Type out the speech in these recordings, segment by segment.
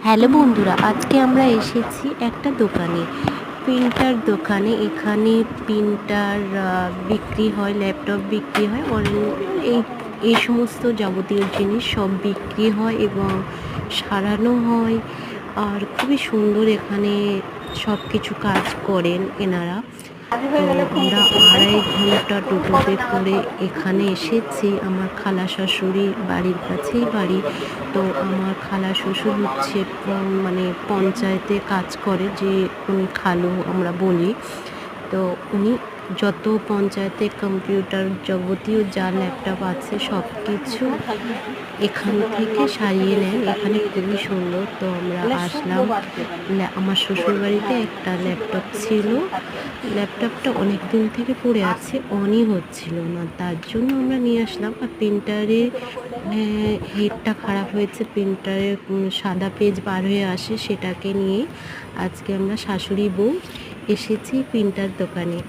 Hello বন্ধুরা, আজকে আমরা এসেছি একটা দোকানে, প্রিন্টার দোকানে। এখানে প্রিন্টার বিক্রি হয়, ল্যাপটপ বিক্রি হয়, এই এই সমস্ত যাবতীয় জিনিস সব বিক্রি হয় এবং সারানো হয়। আর খুবই সুন্দর এখানে সব কিছু কাজ করেন এনারা। তো আমরা 2.5 ঘন্টা টোটোতে করে এখানে এসেছি। আমার খালা শাশুড়ির বাড়ির কাছেই বাড়ি। তো আমার খালা শ্বশুর হচ্ছে মানে পঞ্চায়েতে কাজ করে, যে উনি খালু আমরা বলি। তো উনি যত পঞ্চায়েতে কম্পিউটার যাবতীয় যা ল্যাপটপ আছে সব কিছু এখান থেকে সারিয়ে নেন। এখানে খুবই সুন্দর। তো আমরা আসলাম। আমার শ্বশুরবাড়িতে একটা ল্যাপটপ ছিল। ল্যাপটপটা অনেক দিন থেকে পড়ে আছে, অনই হচ্ছিল না, তার জন্য আমরা নিয়ে আসলাম। আর প্রিন্টারের হেডটা খারাপ হয়েছে, প্রিন্টারে সাদা পেজ বার হয়ে আসে, সেটাকে নিয়ে আজকে আমরা শাশুড়ি বউ এসেছি প্রিন্টার দোকানে।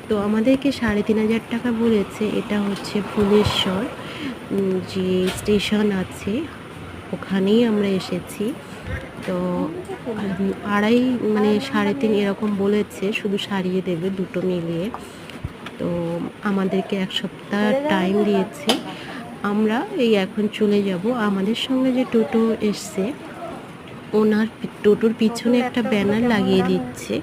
তো আমাদেরকে 3,500 টাকা বলেছে। এটা হচ্ছে ফুলেশ্বর যে স্টেশন আছে, ওখানেই আমরা এসেছি। তো আড়াই মানে 3.5 এরকম বলেছে, শুধু সারিয়ে দেবে দুটো মিলিয়ে। তো আমাদেরকে 1 সপ্তাহ টাইম দিয়েছে। আমরা এই এখন চলে যাব। আমাদের সঙ্গে যে টোটো এসছে, ওনার টোটোর পিছনে একটা ব্যানার লাগিয়ে দিচ্ছে।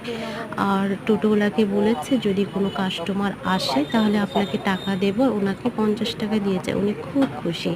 আর টোটোওয়ালাকে বলেছে যদি কোনো কাস্টমার আসে তাহলে আপনাকে টাকা দেব। ওনাকে 50 টাকা দিয়েছে, উনি খুব খুশি।